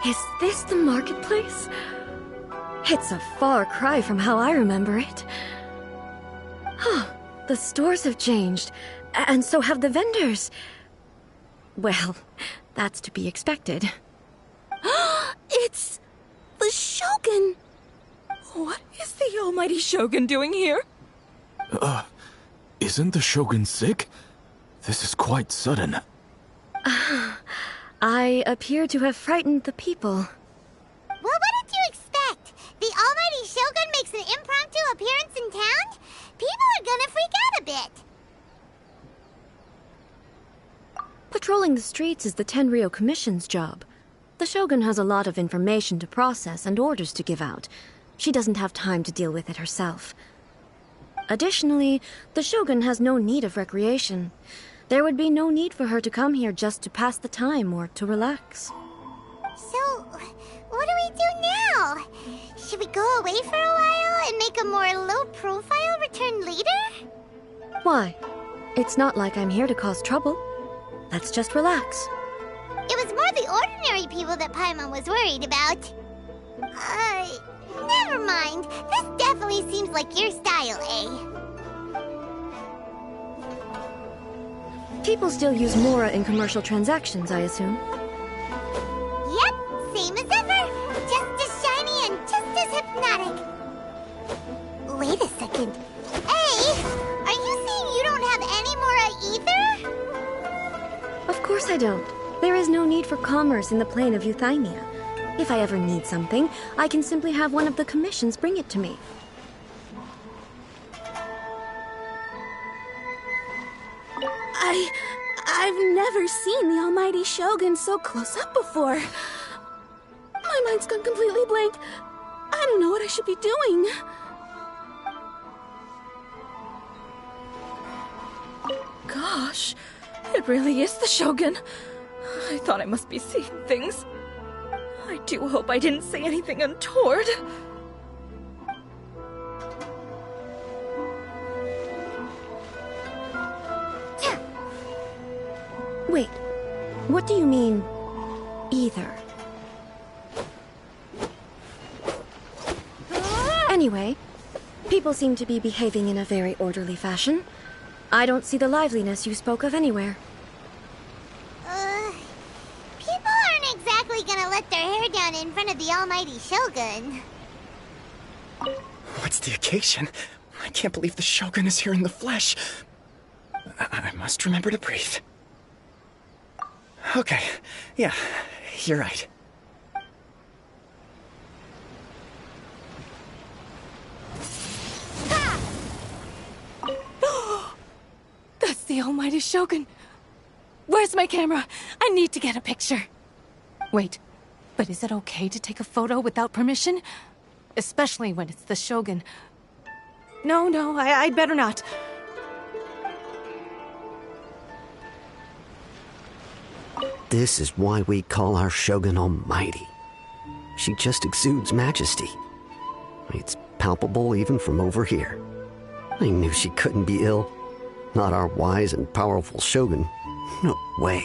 Is this the marketplace? It's a far cry from how I remember it. Huh, the stores have changed, and so have the vendors. Well, that's to be expected. It's the Shogun! What is the almighty Shogun doing here? Isn't the Shogun sick? This is quite sudden. I appear to have frightened the people. Well, what did you expect? The almighty Shogun makes an impromptu appearance in town? People are gonna freak out a bit. Patrolling the streets is the Tenryou Commission's job. The Shogun has a lot of information to process and orders to give out. She doesn't have time to deal with it herself. Additionally, the Shogun has no need of recreation. There would be no need for her to come here just to pass the time or to relax. So, what do we do now? Should we go away for a while and make a more low-profile return later? Why? It's not like I'm here to cause trouble. Let's just relax. It was more the ordinary people that Paimon was worried about. Never mind. This definitely seems like your style, eh? People still use Mora in commercial transactions, I assume. Yep, same as ever. Just as shiny and just as hypnotic. Wait a second. Hey, are you saying you don't have any Mora either? Of course I don't. There is no need for commerce in the plane of Euthymia. If I ever need something, I can simply have one of the commissions bring it to me. I've never seen the almighty Shogun so close up before. My mind's gone completely blank. I don't know what I should be doing. Gosh, it really is the Shogun. I thought I must be seeing things. I do hope I didn't say anything untoward. Wait, what do you mean, either? Anyway, people seem to be behaving in a very orderly fashion. I don't see the liveliness you spoke of anywhere. People aren't exactly gonna let their hair down in front of the almighty Shogun. What's the occasion? I can't believe the Shogun is here in the flesh. I must remember to breathe. Okay, yeah, you're right. That's the almighty Shogun. Where's my camera? I need to get a picture. Wait, but is it okay to take a photo without permission? Especially when it's the Shogun. No, I'd better not. This is why we call our Shogun Almighty. She just exudes majesty. It's palpable even from over here. I knew she couldn't be ill. Not our wise and powerful Shogun. No way.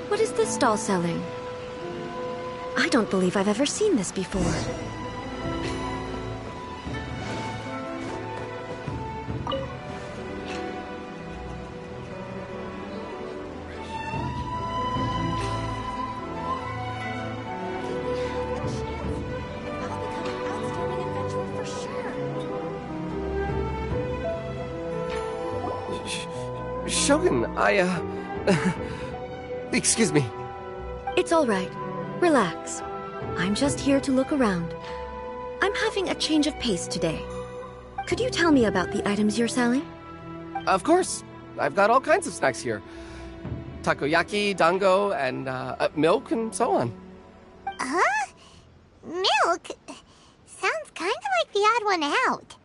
What is this stall selling? I don't believe I've ever seen this before. Shogun, excuse me. It's all right. Relax. I'm just here to look around. I'm having a change of pace today. Could you tell me about the items you're selling? Of course. I've got all kinds of snacks here. Takoyaki, dango, and milk, and so on. Huh? Milk? Sounds kind of like the odd one out.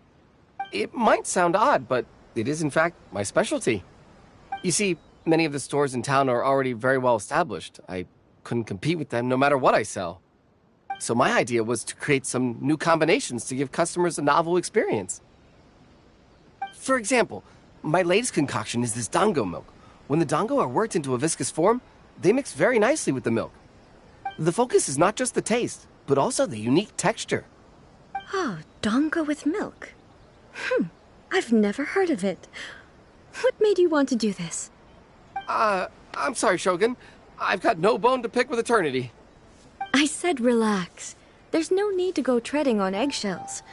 It might sound odd, but it is in fact my specialty. You see, many of the stores in town are already very well established. I couldn't compete with them no matter what I sell. So my idea was to create some new combinations to give customers a novel experience. For example, my latest concoction is this dango milk. When the dango are worked into a viscous form, they mix very nicely with the milk. The focus is not just the taste, but also the unique texture. Oh, dango with milk. I've never heard of it. What made you want to do this? I'm sorry, Shogun. I've got no bone to pick with eternity. I said relax. There's no need to go treading on eggshells.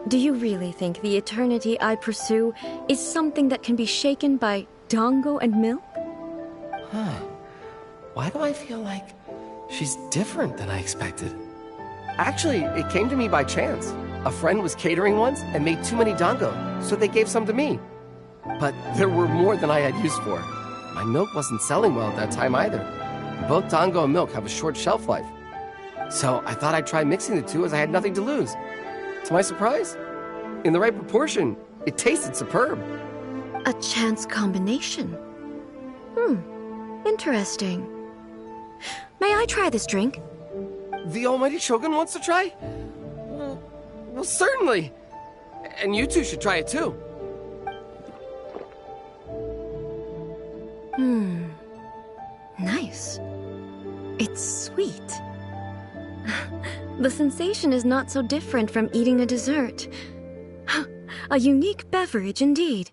Do you really think the eternity I pursue is something that can be shaken by dango and milk? Why do I feel like she's different than I expected? Actually, it came to me by chance. A friend was catering once and made too many dango, so they gave some to me. But there were more than I had use for. My milk wasn't selling well at that time either. Both dango and milk have a short shelf life. So I thought I'd try mixing the two as I had nothing to lose. To my surprise, in the right proportion, it tasted superb. A chance combination. Interesting. May I try this drink? The almighty Shogun wants to try? Well, certainly. And you two should try it too. Nice. It's sweet. The sensation is not so different from eating a dessert. A unique beverage indeed.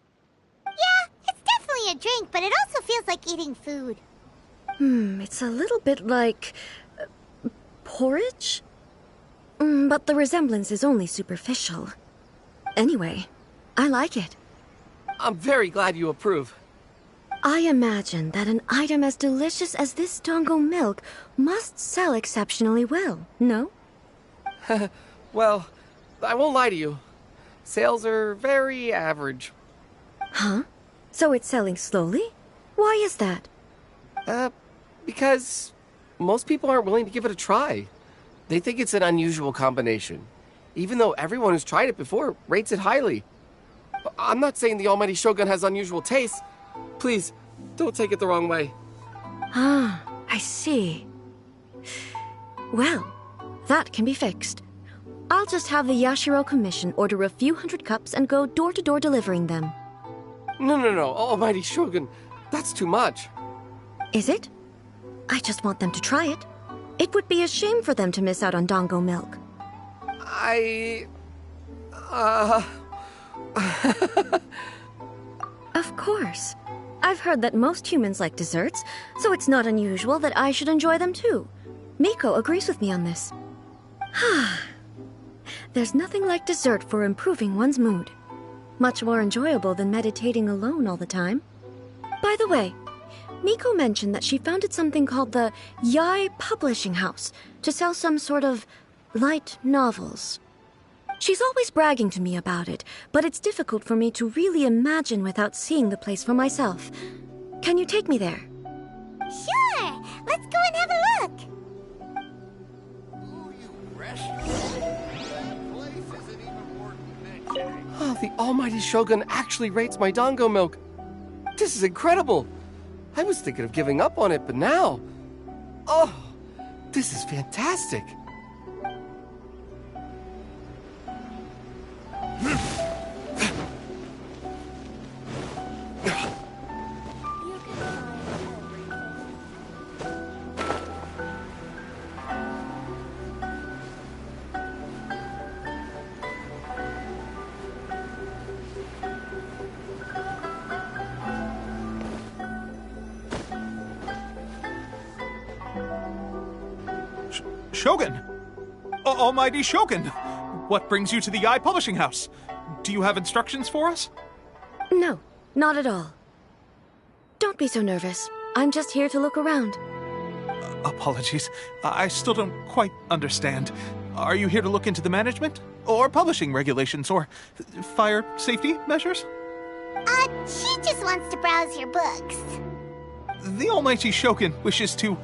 Yeah, it's definitely a drink, but it also feels like eating food. It's a little bit like porridge? But the resemblance is only superficial. Anyway, I like it. I'm very glad you approve. I imagine that an item as delicious as this dango milk must sell exceptionally well, no? Well, I won't lie to you. Sales are very average. Huh? So it's selling slowly? Why is that? Because most people aren't willing to give it a try. They think it's an unusual combination, even though everyone who's tried it before rates it highly. I'm not saying the almighty Shogun has unusual tastes. Please, don't take it the wrong way. Ah, I see. Well, that can be fixed. I'll just have the Yashiro Commission order a few hundred cups and go door-to-door delivering them. No, almighty Shogun, that's too much. Is it? I just want them to try it. It would be a shame for them to miss out on dango milk. Of course. I've heard that most humans like desserts, so it's not unusual that I should enjoy them too. Miko agrees with me on this. There's nothing like dessert for improving one's mood. Much more enjoyable than meditating alone all the time. By the way, Miko mentioned that she founded something called the Yai Publishing House to sell some sort of light novels. She's always bragging to me about it, but it's difficult for me to really imagine without seeing the place for myself. Can you take me there? Sure! Let's go and have a look! Oh, the almighty Shogun actually rates my dango milk. This is incredible. I was thinking of giving up on it, but now... Oh, this is fantastic. Shogun! Almighty Shogun! What brings you to the Yai Publishing House? Do you have instructions for us? No, not at all. Don't be so nervous. I'm just here to look around. Apologies. I still don't quite understand. Are you here to look into the management? Or publishing regulations? Or fire safety measures? She just wants to browse your books. The Almighty Shogun wishes to...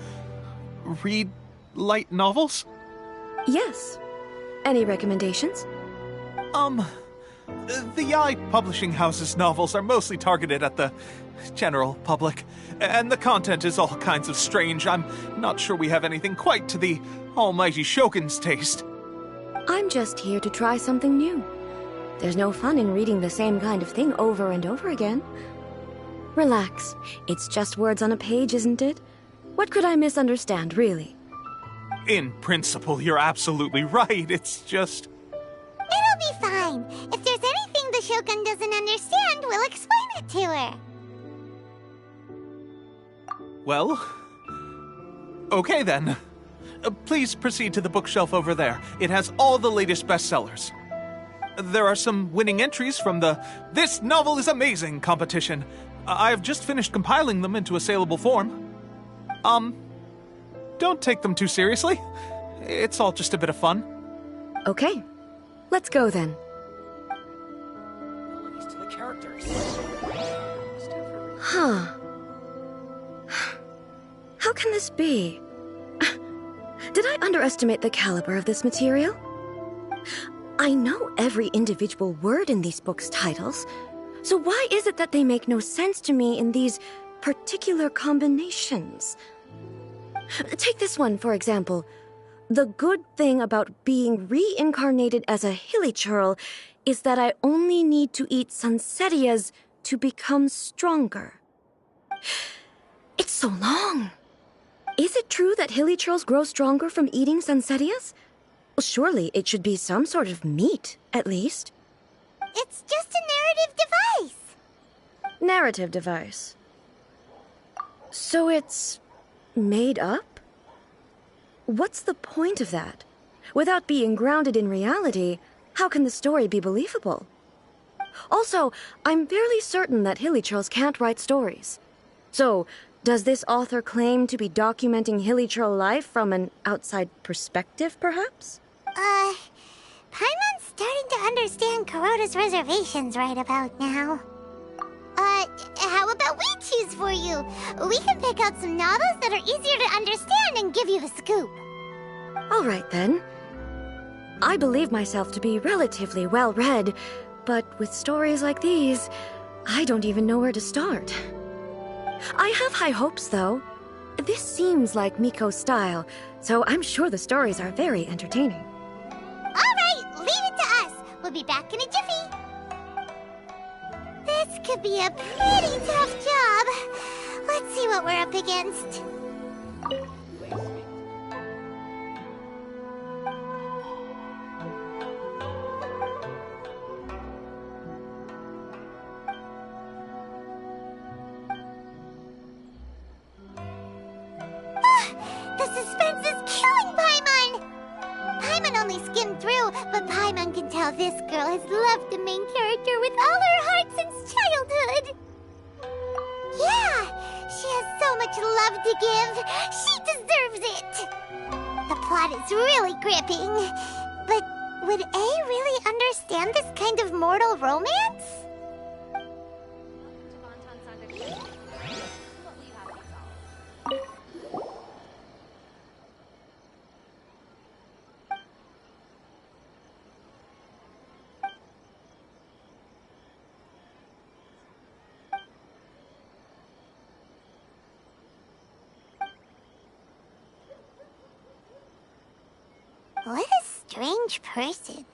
read light novels? Yes. Any recommendations? The Yaoi Publishing House's novels are mostly targeted at the general public, and the content is all kinds of strange. I'm not sure we have anything quite to the almighty Shogun's taste. I'm just here to try something new. There's no fun in reading the same kind of thing over and over again. Relax. It's just words on a page, isn't it? What could I misunderstand, really? In principle, you're absolutely right. It's just... It'll be fine. If there's anything the Shogun doesn't understand, we'll explain it to her. Well... okay then. Please proceed to the bookshelf over there. It has all the latest bestsellers. There are some winning entries from the This Novel is Amazing competition. I've just finished compiling them into a saleable form. Don't take them too seriously. It's all just a bit of fun. Okay. Let's go then. To the characters. Huh. How can this be? Did I underestimate the caliber of this material? I know every individual word in these books' titles, so why is it that they make no sense to me in these particular combinations? Take this one, for example. The good thing about being reincarnated as a hilly churl is that I only need to eat sunsettias to become stronger. It's so long. Is it true that hilly churls grow stronger from eating sunsettias? Well, surely it should be some sort of meat, at least. It's just a narrative device. Narrative device. So it's made up? What's the point of that? Without being grounded in reality, how can the story be believable? Also, I'm fairly certain that hilly churls can't write stories. So, does this author claim to be documenting hilly churl life from an outside perspective, perhaps? Paimon's starting to understand Kuroda's reservations right about now. How about we choose for you? We can pick out some novels that are easier to understand and give you the scoop. All right, then. I believe myself to be relatively well-read, but with stories like these, I don't even know where to start. I have high hopes, though. This seems like Miko's style, so I'm sure the stories are very entertaining. All right, leave it to us. We'll be back in a jiffy. This could be a pretty tough job. Let's see what we're up against. The suspense is killing Paimon! Paimon only skimmed through, but Paimon can tell this girl has loved the main character with all her heart since childhood. Yeah, she has so much love to give. She deserves it. The plot is really gripping. But would A really understand this kind of mortal romance? What a strange person.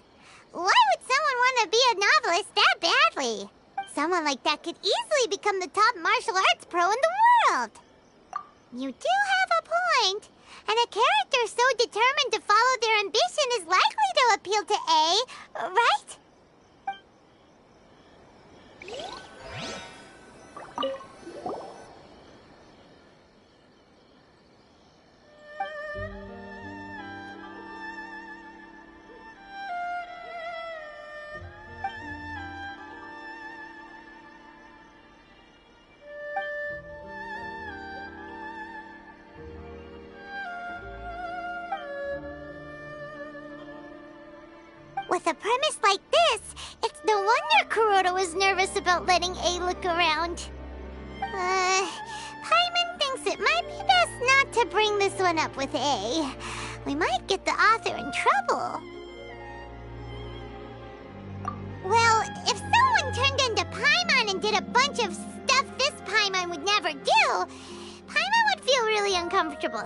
Why would someone want to be a novelist that badly? Someone like that could easily become the top martial arts pro in the world. You do have a point. And a character so determined to follow their ambition is likely to appeal to A, right? With a premise like this, it's no wonder Kuroda was nervous about letting A look around. Paimon thinks it might be best not to bring this one up with A. We might get the author in trouble. Well, Shogun turned into Paimon and did a bunch of stuff this Paimon would never do, Paimon would feel really uncomfortable.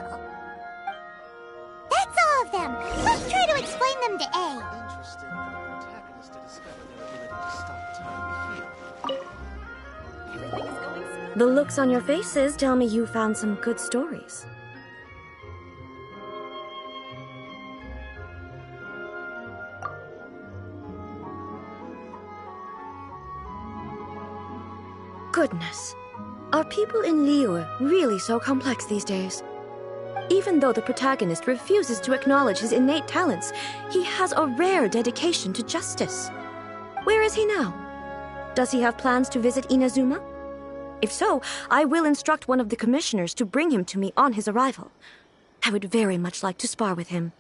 That's all of them. Let's try to explain them to A. Interesting for the protagonist to discover their ability to stop time heal. The looks on your faces tell me you found some good stories. Goodness. Are people in Liyue really so complex these days? Even though the protagonist refuses to acknowledge his innate talents, he has a rare dedication to justice. Where is he now? Does he have plans to visit Inazuma? If so, I will instruct one of the commissioners to bring him to me on his arrival. I would very much like to spar with him.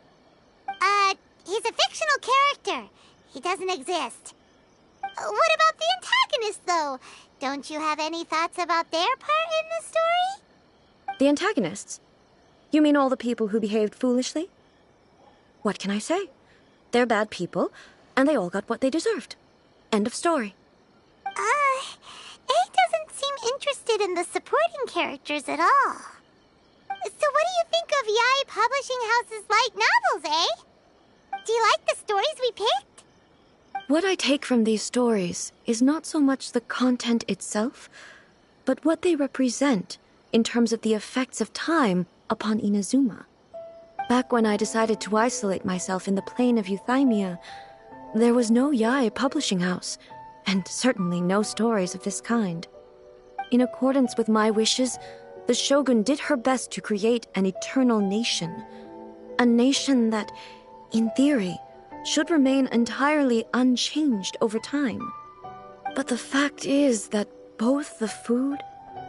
He's a fictional character. He doesn't exist. What about the antagonist, though? Don't you have any thoughts about their part in the story? The antagonists? You mean all the people who behaved foolishly? What can I say? They're bad people, and they all got what they deserved. End of story. A doesn't seem interested in the supporting characters at all. So what do you think of Yae Publishing House's light novels, eh? Do you like the stories we picked? What I take from these stories is not so much the content itself, but what they represent in terms of the effects of time upon Inazuma. Back when I decided to isolate myself in the plain of Euthymia, there was no Yae Publishing House, and certainly no stories of this kind. In accordance with my wishes, the Shogun did her best to create an eternal nation. A nation that, in theory, should remain entirely unchanged over time. But the fact is that both the food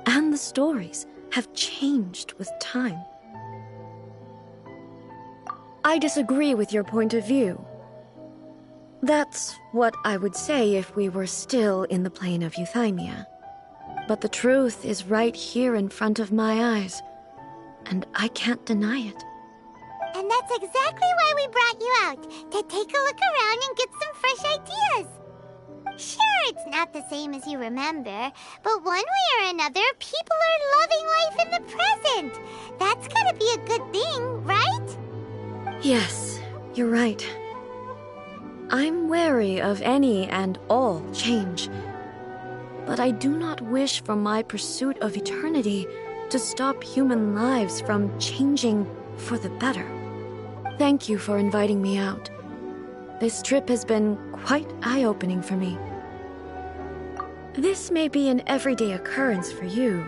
and the stories have changed with time. I disagree with your point of view. That's what I would say if we were still in the plane of Euthymia. But the truth is right here in front of my eyes, and I can't deny it. And that's exactly why we brought you out, to take a look around and get some fresh ideas. Sure, it's not the same as you remember, but one way or another, people are loving life in the present. That's gotta be a good thing, right? Yes, you're right. I'm wary of any and all change. But I do not wish for my pursuit of eternity to stop human lives from changing for the better. Thank you for inviting me out. This trip has been quite eye-opening for me. This may be an everyday occurrence for you,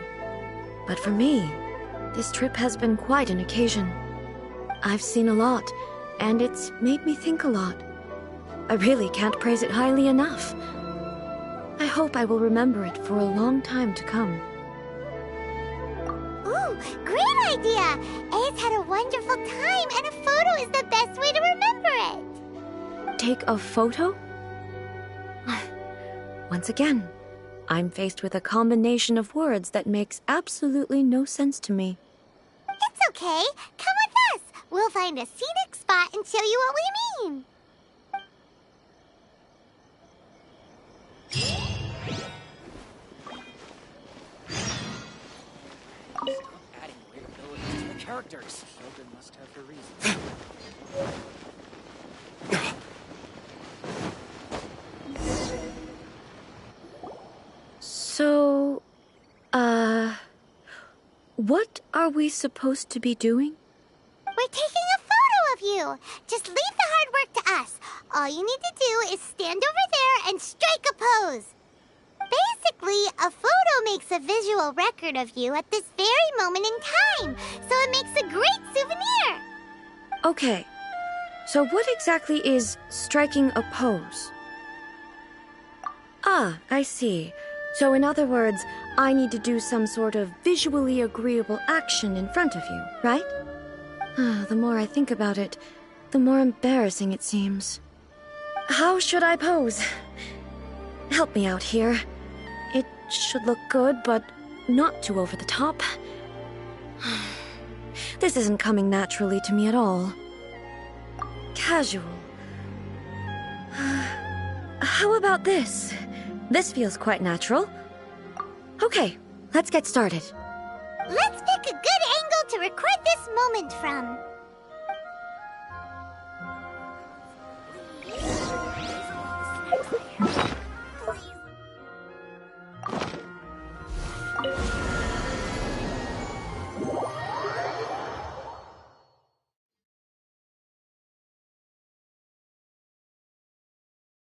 but for me, this trip has been quite an occasion. I've seen a lot, and it's made me think a lot. I really can't praise it highly enough. I hope I will remember it for a long time to come. Ooh, great idea! A's had a wonderful time, and a photo is the best way to remember it. Take a photo? Once again, I'm faced with a combination of words that makes absolutely no sense to me. It's okay. Come with us. We'll find a scenic spot and show you what we mean. Adding weird abilities to the characters. Shogun must have her reasons. So, what are we supposed to be doing? We're taking a photo of you. Just leave the hard work to us. All you need to do is stand over there and strike a pose. Basically, a photo makes a visual record of you at this very moment in time, so it makes a great souvenir. Okay, so what exactly is striking a pose? Ah, I see. So in other words, I need to do some sort of visually agreeable action in front of you, right? The more I think about it, the more embarrassing it seems. How should I pose? Help me out here. It should look good, but not too over the top. This isn't coming naturally to me at all. Casual. How about this? This feels quite natural. Okay, let's get started. Let's pick a good angle to record this moment from.